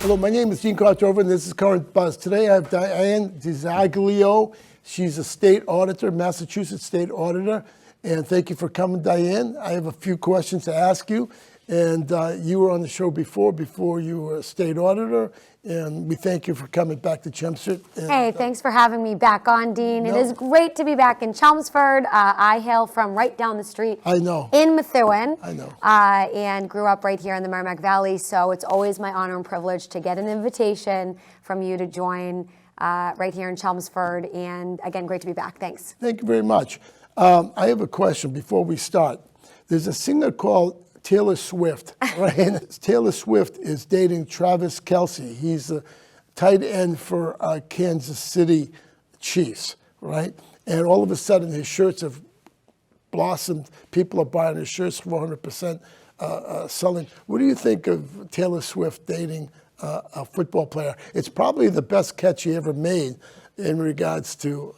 Hello, my name is Dean Contover, and this is Current Buzz. Today I have Diane DiZoglio. She's a state auditor, Massachusetts state auditor. And thank you for coming, Diane. I have a few questions to ask you. And you were on the show before you were a state auditor. And we thank you for coming back to Chelmsford. And, hey, thanks for having me back on, Dean. It is great to be back in Chelmsford. I hail from right down the street. I know. In Methuen. I know. And grew up right here in the Merrimack Valley. So it's always my honor and privilege to get an invitation from you to join right here in Chelmsford. And again, great to be back. Thanks. Thank you very much. I have a question before we start. There's a singer called Taylor Swift, right? Taylor Swift is dating Travis Kelce. He's a tight end for Kansas City Chiefs, right? And all of a sudden, his shirts have blossomed. People are buying his shirts 400% selling. What do you think of Taylor Swift dating a football player? It's probably the best catch he ever made in regards to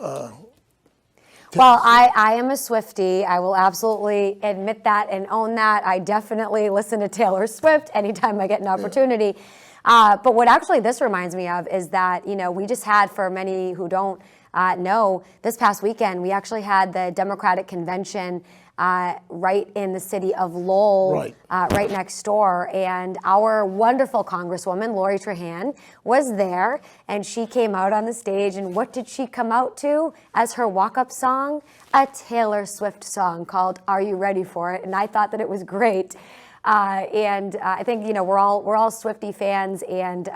well, I am a Swiftie. I will absolutely admit that and own that. I definitely listen to Taylor Swift anytime I get an opportunity. But what actually this reminds me of is that, you know, we just had, for many who don't know, this past weekend, we actually had the Democratic Convention right in the city of Lowell, right next door. And our wonderful Congresswoman, Lori Trahan, was there, and she came out on the stage, and what did she come out to as her walk-up song? A Taylor Swift song called Are You Ready For It? And I thought that it was great. And I think, you know, we're all Swiftie fans, and,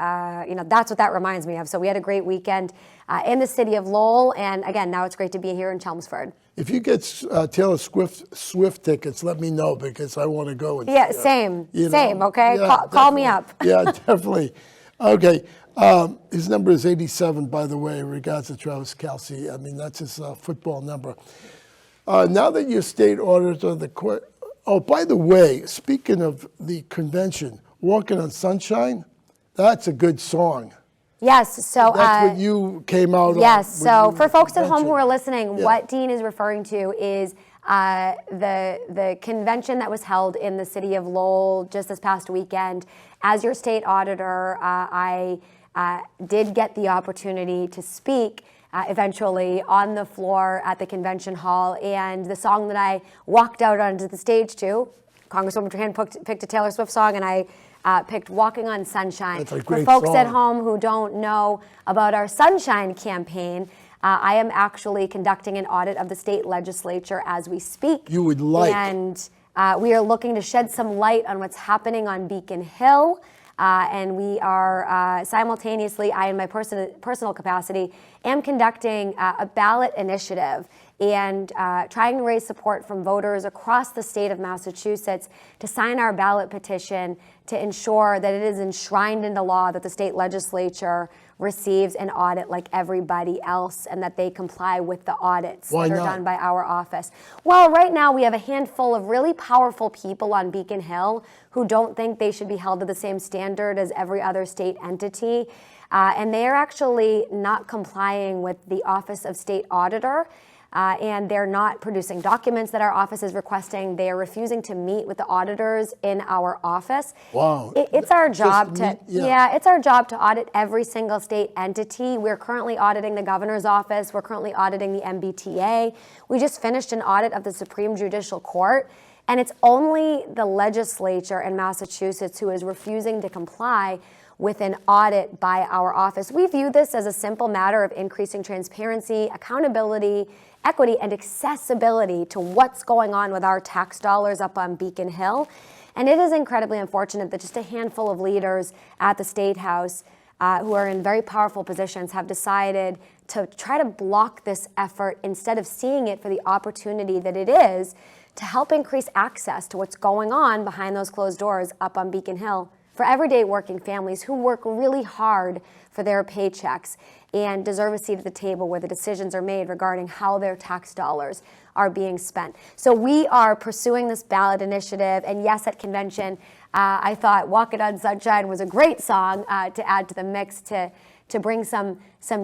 you know, that's what that reminds me of. So we had a great weekend in the city of Lowell, and again, now it's great to be here in Chelmsford. If you get Taylor Swift tickets, let me know, because I want to go. And, same, okay? Yeah, call me up. Yeah, definitely. Okay. His number is 87, by the way, in regards to Travis Kelce. I mean, that's his football number. Now that you're state auditor, oh, by the way, speaking of the convention, Walking on Sunshine, that's a good song. Yes, so that's what you came out on. Yes, so for folks at home who are listening, what Dean is referring to is the convention that was held in the city of Lowell just this past weekend. As your state auditor, I did get the opportunity to speak eventually on the floor at the convention hall, and the song that I walked out onto the stage to, Congresswoman Trahan picked a Taylor Swift song, and I picked Walking on Sunshine. That's a great For folks song. at home who don't know about our Sunshine campaign, I am actually conducting an audit of the state legislature as we speak. You would like. And we are looking to shed some light on what's happening on Beacon Hill. And we are simultaneously, I in my personal capacity, am conducting a ballot initiative and trying to raise support from voters across the state of Massachusetts to sign our ballot petition to ensure that it is enshrined into law that the state legislature receives an audit like everybody else, and that they comply with the audits that are done by our office. Well, right now we have a handful of really powerful people on Beacon Hill who don't think they should be held to the same standard as every other state entity. And they are actually not complying with the Office of State Auditor. And they're not producing documents that our office is requesting. They are refusing to meet with the auditors in our office. Wow. It's our job it's our job to audit every single state entity. We're currently auditing the governor's office. We're currently auditing the MBTA. We just finished an audit of the Supreme Judicial Court. And it's only the legislature in Massachusetts who is refusing to comply with an audit by our office. We view this as a simple matter of increasing transparency, accountability, equity, and accessibility to what's going on with our tax dollars up on Beacon Hill. And it is incredibly unfortunate that just a handful of leaders at the State House who are in very powerful positions have decided to try to block this effort instead of seeing it for the opportunity that it is to help increase access to what's going on behind those closed doors up on Beacon Hill for everyday working families who work really hard for their paychecks and deserve a seat at the table where the decisions are made regarding how their tax dollars are being spent. So we are pursuing this ballot initiative, and yes, at convention, I thought Walking on Sunshine was a great song to add to the mix to bring some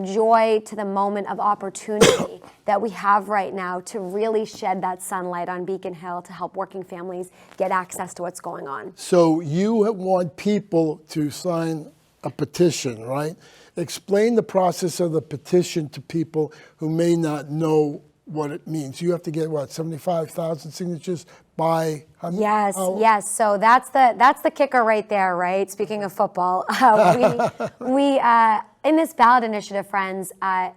joy to the moment of opportunity that we have right now to really shed that sunlight on Beacon Hill to help working families get access to what's going on. So you want people to sign a petition, right? Explain the process of the petition to people who may not know what it means. You have to get, what, 75,000 signatures by how many? Yes. So that's the kicker right there, right? Speaking of football, we in this ballot initiative, friends,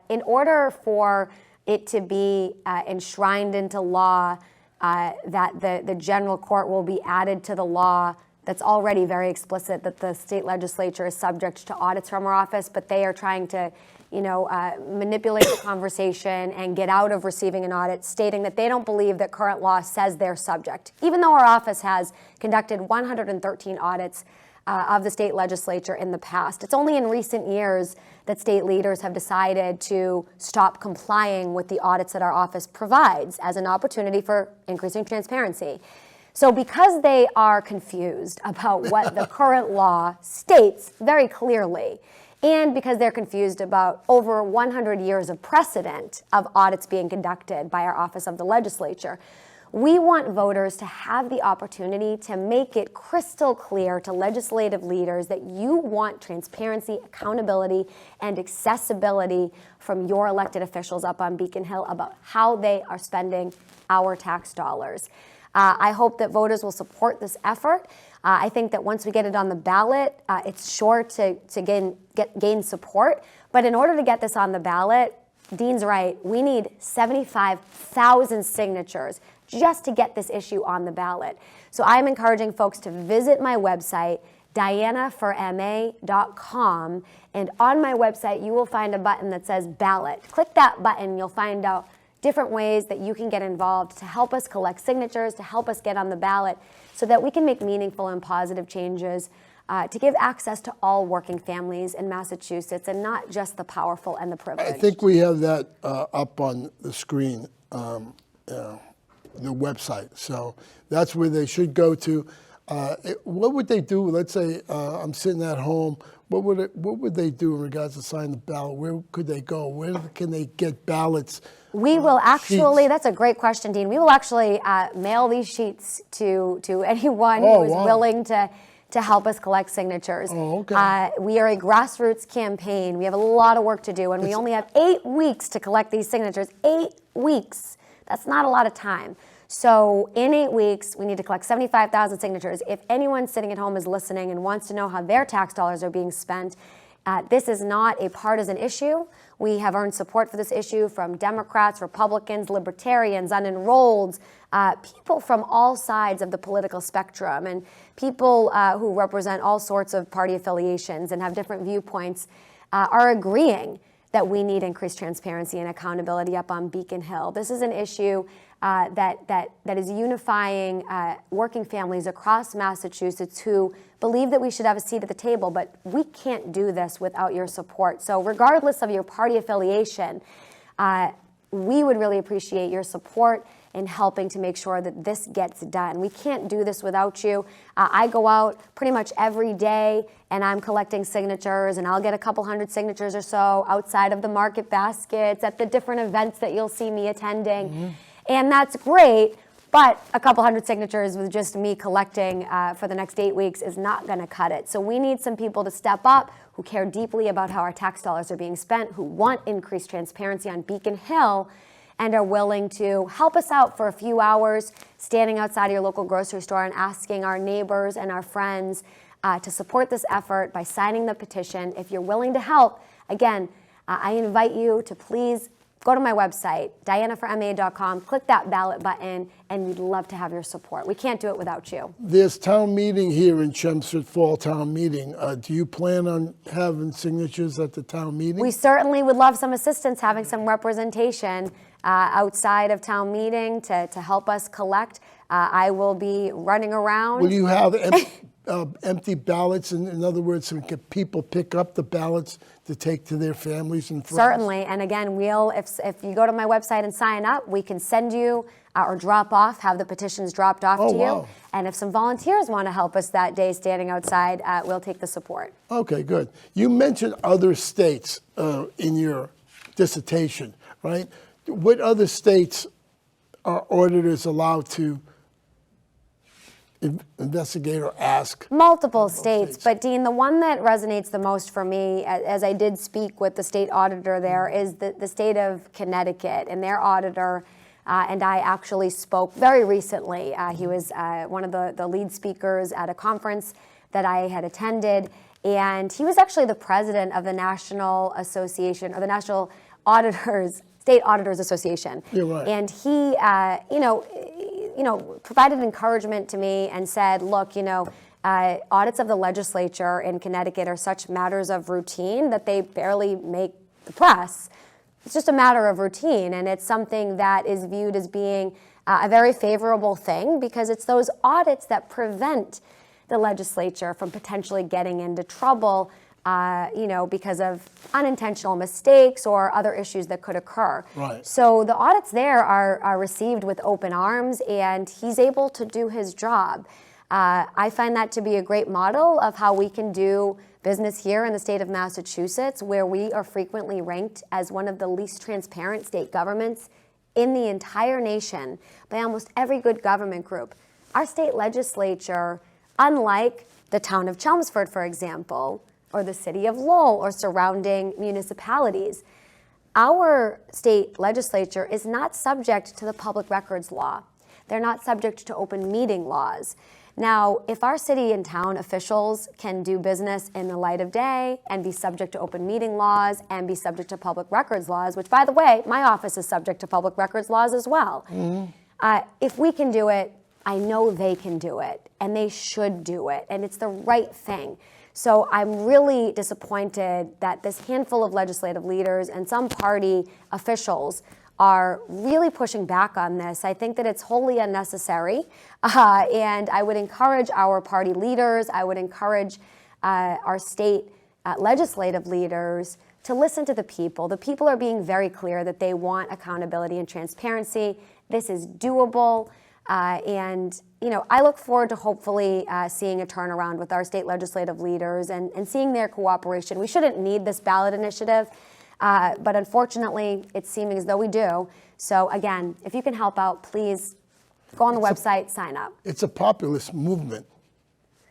in order for it to be enshrined into law, that the general court will be added to the law. That's already very explicit that the state legislature is subject to audits from our office, but they are trying to, manipulate the conversation and get out of receiving an audit, stating that they don't believe that current law says they're subject, even though our office has conducted 113 audits of the state legislature in the past. It's only in recent years that state leaders have decided to stop complying with the audits that our office provides as an opportunity for increasing transparency. So because they are confused about what the current law states very clearly, and because they're confused about over 100 years of precedent of audits being conducted by our Office of the Legislature, we want voters to have the opportunity to make it crystal clear to legislative leaders that you want transparency, accountability, and accessibility from your elected officials up on Beacon Hill about how they are spending our tax dollars. I hope that voters will support this effort. I think that once we get it on the ballot, it's sure to gain support. But in order to get this on the ballot, Dean's right, we need 75,000 signatures just to get this issue on the ballot. So I'm encouraging folks to visit my website, dianaforma.com, and on my website you will find a button that says ballot. Click that button, you'll find out different ways that you can get involved to help us collect signatures, to help us get on the ballot so that we can make meaningful and positive changes to give access to all working families in Massachusetts and not just the powerful and the privileged. I think we have that up on the screen, the website. So that's where they should go to. What would they do? Let's say I'm sitting at home. What would they do in regards to signing the ballot? Where could they go? Where can they get ballots? We will actually, sheets? That's a great question, Dean. We will actually mail these sheets to anyone who is willing to help us collect signatures. Oh, okay. We are a grassroots campaign. We have a lot of work to do, and we only have 8 weeks to collect these signatures. 8 weeks. That's not a lot of time. So in 8 weeks, we need to collect 75,000 signatures. If anyone sitting at home is listening and wants to know how their tax dollars are being spent, this is not a partisan issue. We have earned support for this issue from Democrats, Republicans, Libertarians, unenrolled, people from all sides of the political spectrum, and people who represent all sorts of party affiliations and have different viewpoints are agreeing that we need increased transparency and accountability up on Beacon Hill. This is an issue that is unifying working families across Massachusetts who believe that we should have a seat at the table, but we can't do this without your support. So regardless of your party affiliation, we would really appreciate your support in helping to make sure that this gets done. We can't do this without you. I go out pretty much every day and I'm collecting signatures, and I'll get a couple hundred signatures or so outside of the market baskets at the different events that you'll see me attending. Mm-hmm. And that's great, but a couple hundred signatures with just me collecting for the next 8 weeks is not gonna cut it. So we need some people to step up who care deeply about how our tax dollars are being spent, who want increased transparency on Beacon Hill, and are willing to help us out for a few hours, standing outside your local grocery store and asking our neighbors and our friends to support this effort by signing the petition. If you're willing to help, again, I invite you to please go to my website, dianaforma.com, click that ballot button, and we'd love to have your support. We can't do it without you. There's town meeting here in Chelmsford, fall town meeting. Do you plan on having signatures at the town meeting? We certainly would love some assistance, having some representation outside of town meeting to help us collect. I will be running around. Will you have empty ballots? In other words, so people pick up the ballots to take to their families and friends? Certainly, and again, if you go to my website and sign up, we can send you or drop off, have the petitions dropped off to you. Wow. And if some volunteers want to help us that day standing outside, we'll take the support. Okay, good. You mentioned other states in your dissertation, right? What other states are auditors allowed to investigate or ask? Multiple states, but Dean, the one that resonates the most for me, as I did speak with the state auditor there, is the state of Connecticut, and their auditor and I actually spoke very recently. He was one of the lead speakers at a conference that I had attended, and he was actually the president of the National Association, or the National Auditors, State Auditors Association. You're right. And he, provided encouragement to me and said, look, audits of the legislature in Connecticut are such matters of routine that they barely make the press. It's just a matter of routine, and it's something that is viewed as being a very favorable thing, because it's those audits that prevent the legislature from potentially getting into trouble, because of unintentional mistakes or other issues that could occur. Right. So the audits there are received with open arms, and he's able to do his job. I find that to be a great model of how we can do business here in the state of Massachusetts, where we are frequently ranked as one of the least transparent state governments in the entire nation by almost every good government group. Our state legislature, unlike the town of Chelmsford, for example, or the city of Lowell or surrounding municipalities, our state legislature is not subject to the public records law. They're not subject to open meeting laws. Now, if our city and town officials can do business in the light of day and be subject to open meeting laws and be subject to public records laws, which, by the way, my office is subject to public records laws as well. If we can do it, I know they can do it, and they should do it, and it's the right thing. So I'm really disappointed that this handful of legislative leaders and some party officials are really pushing back on this. I think that it's wholly unnecessary, and I would encourage our party leaders, I would encourage our state legislative leaders to listen to the people. The people are being very clear that they want accountability and transparency. This is doable, and I look forward to hopefully seeing a turnaround with our state legislative leaders and seeing their cooperation. We shouldn't need this ballot initiative, but unfortunately, it's seeming as though we do. So again, if you can help out, please go on the website, sign up. It's a populist movement,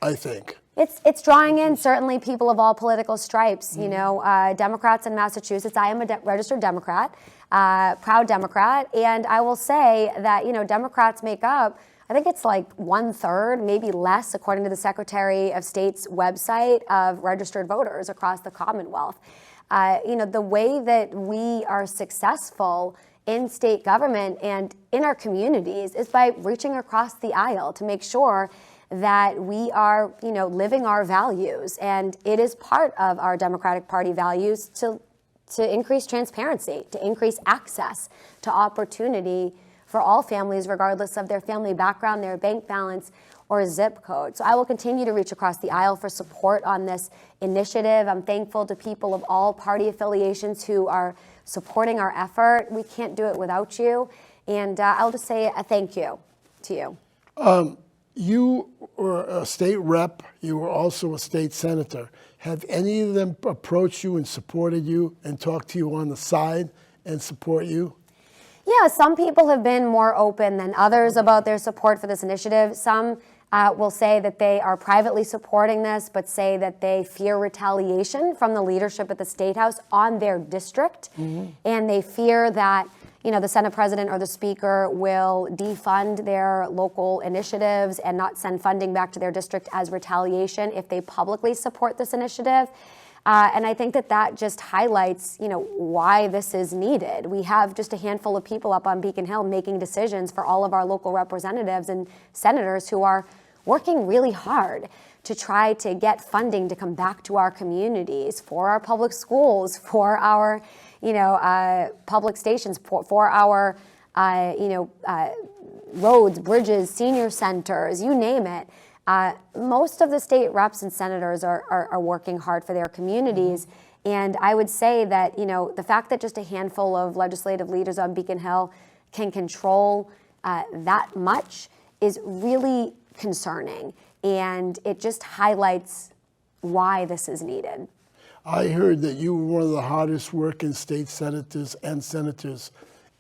I think. It's drawing in certainly people of all political stripes. Democrats in Massachusetts. I am a registered Democrat, proud Democrat, and I will say that Democrats make up, I think it's like 1/3, maybe less, according to the Secretary of State's website, of registered voters across the Commonwealth. The way that we are successful in state government and in our communities is by reaching across the aisle to make sure that we are, living our values. And it is part of our Democratic Party values to increase transparency, to increase access to opportunity for all families, regardless of their family background, their bank balance, or zip code. So I will continue to reach across the aisle for support on this initiative. I'm thankful to people of all party affiliations who are supporting our effort. We can't do it without you. And I'll just say a thank you to you. You were a state rep. You were also a state senator. Have any of them approached you and supported you and talked to you on the side and support you? Yeah, some people have been more open than others about their support for this initiative. Some will say that they are privately supporting this, but say that they fear retaliation from the leadership at the State House on their district. And they fear that the Senate President or the Speaker will defund their local initiatives and not send funding back to their district as retaliation if they publicly support this initiative. And I think that just highlights, why this is needed. We have just a handful of people up on Beacon Hill making decisions for all of our local representatives and senators who are working really hard to try to get funding to come back to our communities, for our public schools, for our, public stations, for our, roads, bridges, senior centers, you name it. Most of the state reps and senators are working hard for their communities. And I would say that, the fact that just a handful of legislative leaders on Beacon Hill can control that much is really concerning. And it just highlights why this is needed. I heard that you were one of the hardest working state senators and senators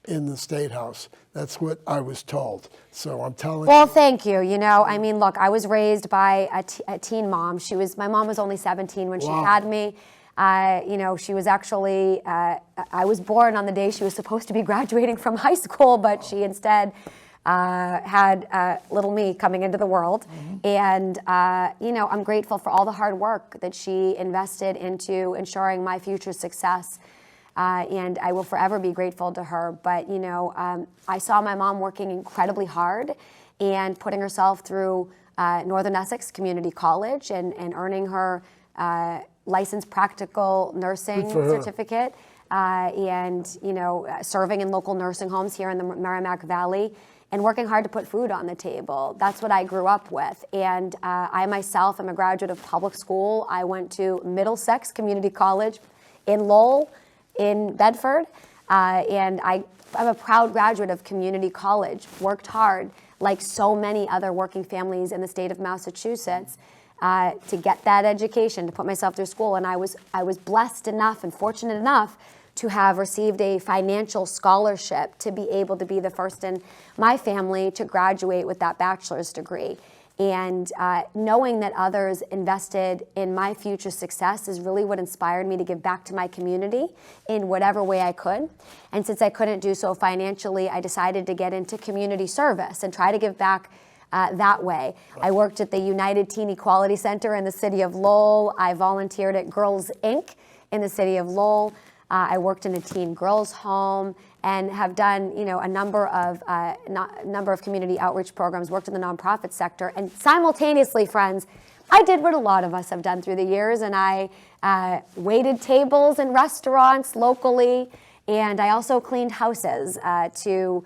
in the State House. That's what I was told. So I'm telling Well, thank you. You know, I mean, look, I was raised by a teen mom. My mom was only 17 when she had me. You know, she was actually, I was born on the day she was supposed to be graduating from high school, but she instead had little me coming into the world. And, you know, I'm grateful for all the hard work that she invested into ensuring my future success. And I will forever be grateful to her. But, you know, I saw my mom working incredibly hard and putting herself through Northern Essex Community College and earning her licensed practical nursing certificate, and, you know, serving in local nursing homes here in the Merrimack Valley and working hard to put food on the table. That's what I grew up with. And I myself am a graduate of public school. I went to Middlesex Community College in Lowell, in Bedford, and I'm a proud graduate of community college, worked hard like so many other working families in the state of Massachusetts to get that education, to put myself through school. And I was blessed enough and fortunate enough to have received a financial scholarship to be able to be the first in my family to graduate with that bachelor's degree. And knowing that others invested in my future success is really what inspired me to give back to my community in whatever way I could. And since I couldn't do so financially, I decided to get into community service and try to give back that way. I worked at the United Teen Equality Center in the city of Lowell. I volunteered at Girls Inc. in the city of Lowell. I worked in a teen girls' home and have done, you know, a number of community outreach programs, worked in the nonprofit sector, and simultaneously, friends, I did what a lot of us have done through the years, and I waited tables in restaurants locally, and I also cleaned houses to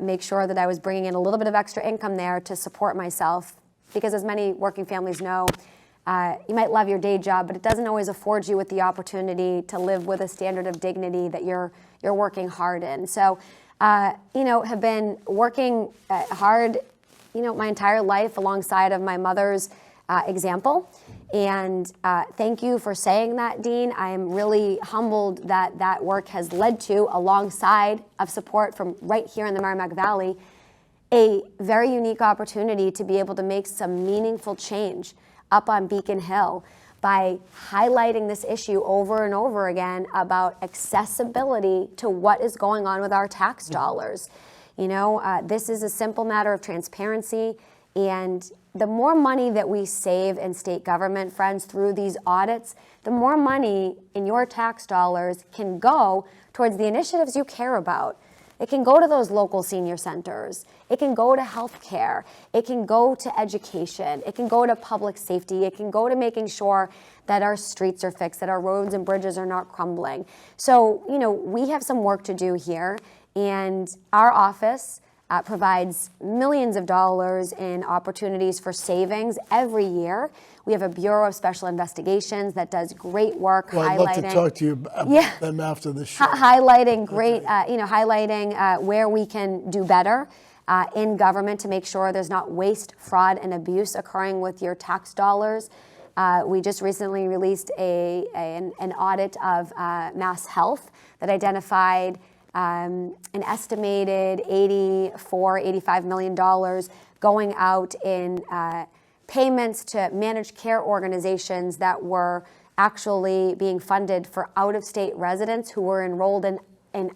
make sure that I was bringing in a little bit of extra income there to support myself, because as many working families know, you might love your day job, but it doesn't always afford you with the opportunity to live with a standard of dignity that you're working hard in. So, you know, have been working hard, you know, my entire life alongside of my mother's example. And thank you for saying that, Dean. I am really humbled that that work has led to, alongside of support from right here in the Merrimack Valley, a very unique opportunity to be able to make some meaningful change up on Beacon Hill by highlighting this issue over and over again about accessibility to what is going on with our tax dollars. You know, this is a simple matter of transparency, and the more money that we save in state government, friends, through these audits, the more money in your tax dollars can go towards the initiatives you care about. It can go to those local senior centers. It can go to healthcare. It can go to education. It can go to public safety. It can go to making sure that our streets are fixed, that our roads and bridges are not crumbling. So, you know, we have some work to do here, and our office provides millions of dollars in opportunities for savings every year. We have a Bureau of Special Investigations that does great work I'd love to talk to you about them after the show. Highlighting great, you know, highlighting where we can do better in government to make sure there's not waste, fraud, and abuse occurring with your tax dollars. We just recently released an audit of Mass Health that identified an estimated $85 million going out in payments to managed care organizations that were actually being funded for out-of-state residents who were enrolled in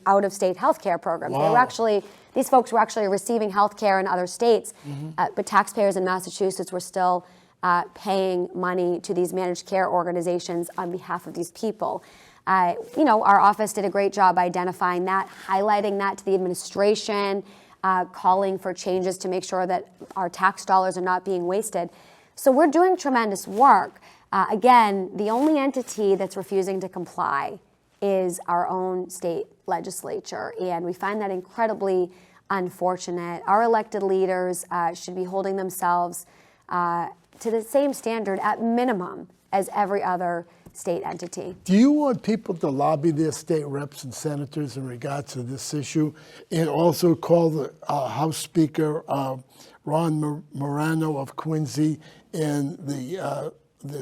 out-of-state healthcare programs. Wow. These folks were actually receiving healthcare in other states, but taxpayers in Massachusetts were still paying money to these managed care organizations on behalf of these people. You know, our office did a great job identifying that, highlighting that to the administration, calling for changes to make sure that our tax dollars are not being wasted. So we're doing tremendous work. Again, the only entity that's refusing to comply is our own state legislature, and we find that incredibly unfortunate. Our elected leaders should be holding themselves to the same standard at minimum as every other state entity. Do you want people to lobby their state reps and senators in regards to this issue, and also call the House Speaker Ron Morano of Quincy and the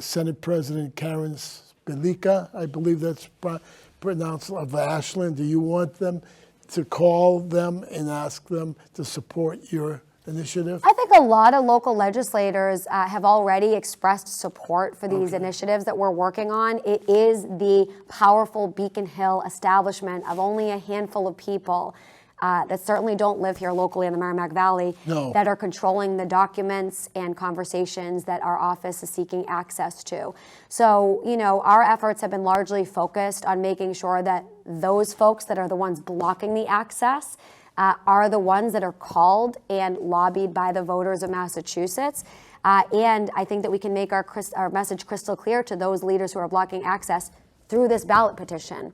Senate President Karen Spilka, I believe that's pronounced, of Ashland? Do you want them to call them and ask them to support your initiative? I think a lot of local legislators have already expressed support for these initiatives that we're working on. It is the powerful Beacon Hill establishment of only a handful of people that certainly don't live here locally in the Merrimack Valley that are controlling the documents and conversations that our office is seeking access to. So, our efforts have been largely focused on making sure that those folks that are the ones blocking the access are the ones that are called and lobbied by the voters of Massachusetts. And I think that we can make our message crystal clear to those leaders who are blocking access through this ballot petition.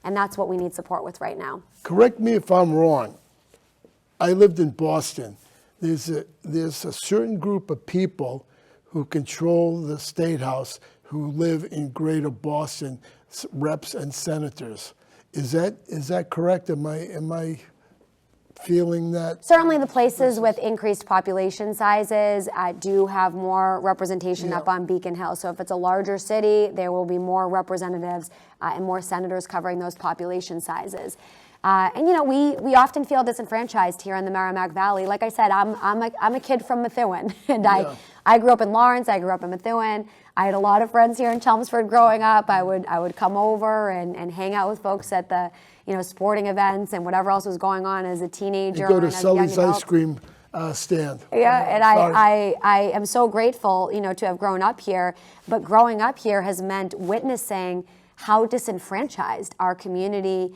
And that's what we need support with right now. Correct me if I'm wrong. I lived in Boston. There's a certain group of people who control the State House who live in Greater Boston, reps and senators. Is that correct? Am I feeling that? Certainly the places with increased population sizes do have more representation up on Beacon Hill. So if it's a larger city, there will be more representatives and more senators covering those population sizes. And we often feel disenfranchised here in the Merrimack Valley. Like I said, I'm a kid from Methuen, and I grew up in Lawrence. I grew up in Methuen. I had a lot of friends here in Chelmsford growing up. I would come over and hang out with folks at the sporting events and whatever else was going on as a teenager. You go to Sully's ice cream stand. Yeah, and I am so grateful, to have grown up here. But growing up here has meant witnessing how disenfranchised our community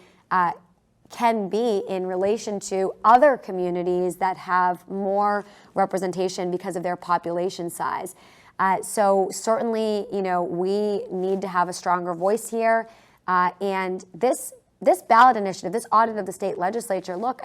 can be in relation to other communities that have more representation because of their population size. So certainly, we need to have a stronger voice here. And this ballot initiative, this audit of the state legislature, look,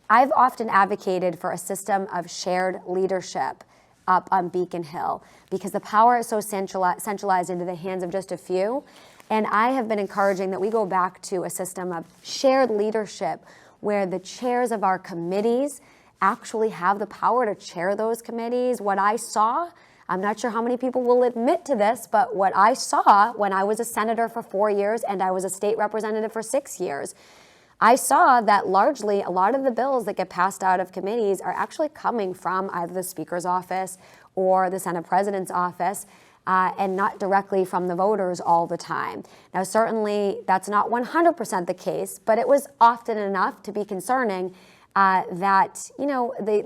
I've often advocated for a system of shared leadership up on Beacon Hill because the power is so centralized into the hands of just a few. And I have been encouraging that we go back to a system of shared leadership where the chairs of our committees actually have the power to chair those committees. What I saw, I'm not sure how many people will admit to this, but what I saw when I was a senator for 4 years and I was a state representative for 6 years, I saw that largely a lot of the bills that get passed out of committees are actually coming from either the Speaker's office or the Senate President's office. And not directly from the voters all the time. Now, certainly that's not 100% the case, but it was often enough to be concerning that,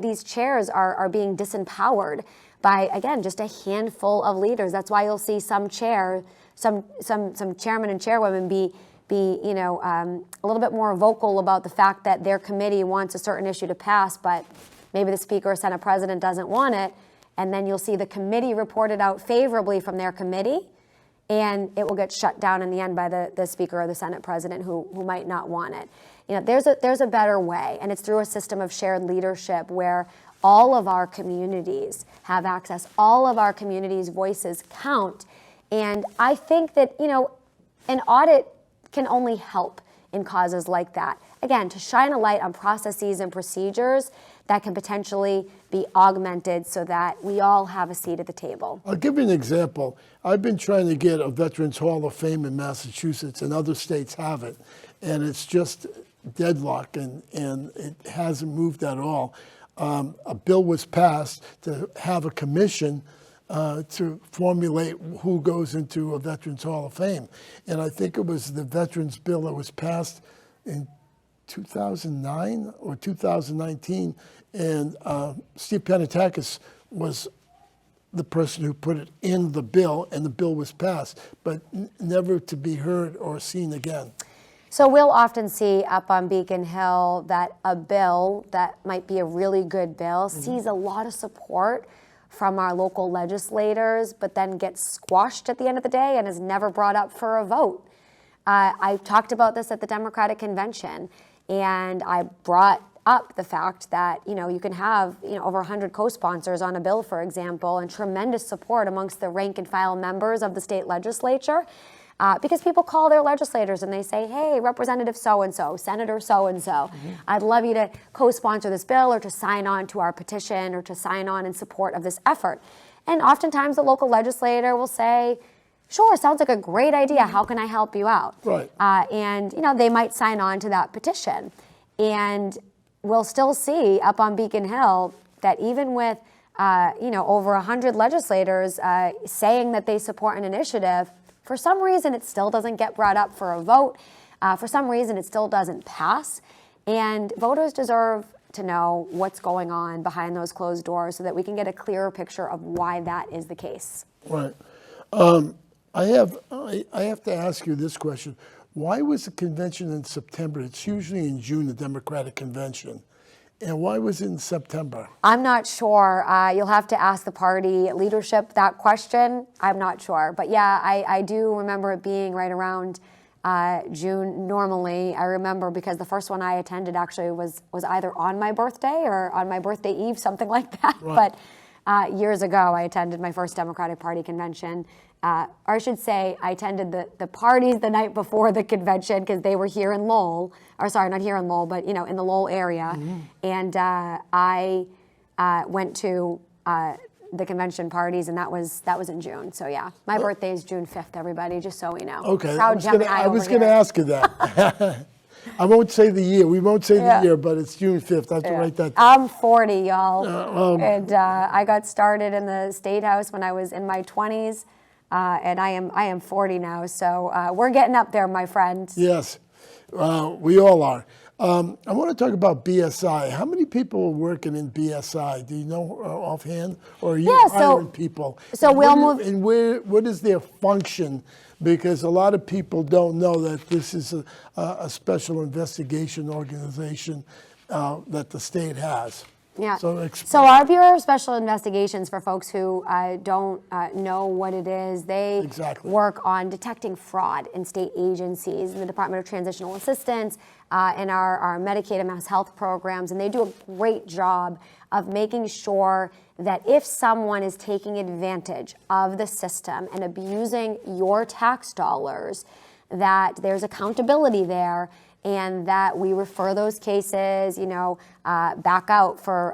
these chairs are being disempowered by, again, just a handful of leaders. That's why you'll see some chairmen and chairwomen be a little bit more vocal about the fact that their committee wants a certain issue to pass, but maybe the Speaker or Senate President doesn't want it. And then you'll see the committee reported out favorably from their committee, and it will get shut down in the end by the Speaker or the Senate President who might not want it. There's a better way, and it's through a system of shared leadership where all of our communities have access, all of our communities' voices count. And I think that, an audit can only help in causes like that. Again, to shine a light on processes and procedures that can potentially be augmented so that we all have a seat at the table. I'll give you an example. I've been trying to get a Veterans Hall of Fame in Massachusetts, and other states have it, and it's just deadlock, and it hasn't moved at all. A bill was passed to have a commission to formulate who goes into a Veterans Hall of Fame, and I think it was the Veterans Bill that was passed in 2009 or 2019, and Steve Panatakis was the person who put it in the bill, and the bill was passed, but never to be heard or seen again. So we'll often see up on Beacon Hill that a bill that might be a really good bill sees a lot of support from our local legislators, but then gets squashed at the end of the day and is never brought up for a vote. I talked about this at the Democratic Convention, and I brought up the fact that, you can have, over 100 co-sponsors on a bill, for example, and tremendous support amongst the rank and file members of the state legislature, because people call their legislators and they say, hey, Representative so-and-so, Senator so-and-so, I'd love you to co-sponsor this bill or to sign on to our petition or to sign on in support of this effort. And oftentimes the local legislator will say, sure, sounds like a great idea. How can I help you out? Right. And, they might sign on to that petition. And we'll still see up on Beacon Hill that even with, over 100 legislators saying that they support an initiative, for some reason it still doesn't get brought up for a vote. For some reason it still doesn't pass. And voters deserve to know what's going on behind those closed doors so that we can get a clearer picture of why that is the case. Right. I have to ask you this question. Why was the convention in September? It's usually in June, the Democratic convention. And why was it in September? I'm not sure. You'll have to ask the party leadership that question. I'm not sure. But yeah, I do remember it being right around June normally. I remember because the first one I attended actually was either on my birthday or on my birthday eve, something like that. Right. But years ago, I attended my first Democratic Party convention. Or I should say, I attended the parties the night before the convention because they were here in Lowell. Or sorry, not here in Lowell, but in the Lowell area. Mm-hmm. And I went to the convention parties, and that was in June. So yeah, my birthday is June 5th. Everybody, just so we know. Okay, Proud Gemini I was over going to here. ask you that. I won't say the year. We won't say the year, but it's June 5th. I have to write that down. I'm 40, y'all. And I got started in the State House when I was in my 20s. And I am 40 now, so we're getting up there, my friend. Yes, we all are. I want to talk about BSI. How many people are working in BSI? Do you know offhand, or are you hiring people? So we'll move. And what is their function? Because a lot of people don't know that this is a special investigation organization that the state has. Yeah. So our Bureau of Special Investigations, for folks who don't know what it is, they work on detecting fraud in state agencies, in the Department of Transitional Assistance, and our Medicaid and Mass Health programs, and they do a great job of making sure that if someone is taking advantage of the system and abusing your tax dollars, that there's accountability there, and that we refer those cases, back out for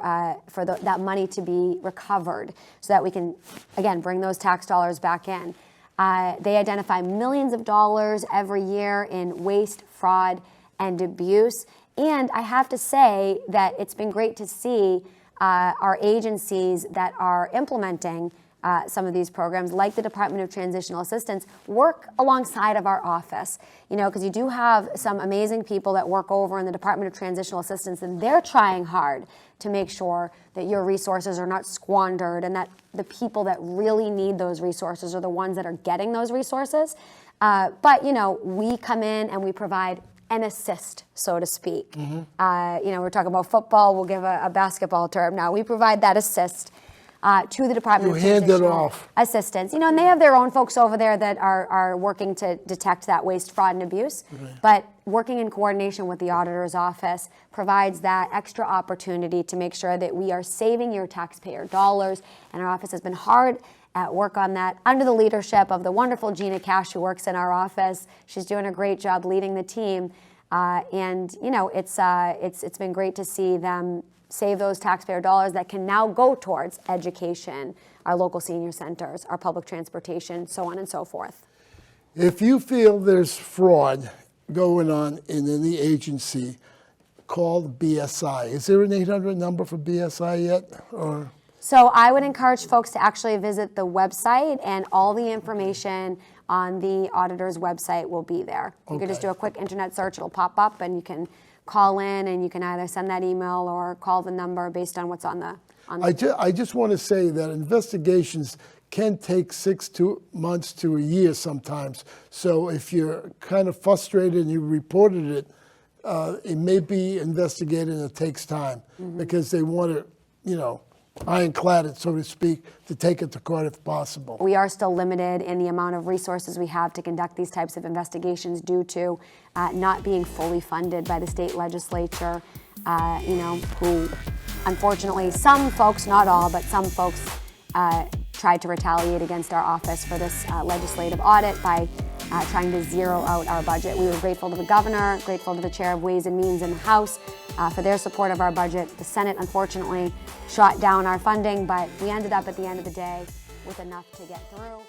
that money to be recovered, so that we can, again, bring those tax dollars back in. They identify millions of dollars every year in waste, fraud, and abuse. And I have to say that it's been great to see our agencies that are implementing some of these programs, like the Department of Transitional Assistance, work alongside of our office, because you do have some amazing people that work over in the Department of Transitional Assistance, and they're trying hard to make sure that your resources are not squandered and that the people that really need those resources are the ones that are getting those resources. But we come in and we provide an assist, so to speak. Mm-hmm. We're talking about football, we'll give a basketball term now. We provide that assist to the Department of Transitional Assistance. And they have their own folks over there that are working to detect that waste, fraud, and abuse. Right. But working in coordination with the Auditor's office provides that extra opportunity to make sure that we are saving your taxpayer dollars. And our office has been hard at work on that under the leadership of the wonderful Gina Cash, who works in our office. She's doing a great job leading the team. It's been great to see them save those taxpayer dollars that can now go towards education, our local senior centers, our public transportation, so on and so forth. If you feel there's fraud going on in any agency, call BSI. Is there an 800 number for BSI yet? So I would encourage folks to actually visit the website, and all the information on the auditor's website will be there. You can just do a quick internet search, it'll pop up, and you can call in, and you can either send that email or call the number based on what's on the. I just want to say that investigations can take 6 months to a year sometimes. So if you're kind of frustrated and you reported it, it may be investigated and it takes time because they want to, ironclad it, so to speak, to take it to court if possible. We are still limited in the amount of resources we have to conduct these types of investigations due to not being fully funded by the state legislature, who unfortunately some folks, not all, but some folks tried to retaliate against our office for this legislative audit by trying to zero out our budget. We were grateful to the governor, grateful to the chair of Ways and Means in the House for their support of our budget. The Senate, unfortunately, shot down our funding, but we ended up at the end of the day with enough to get through.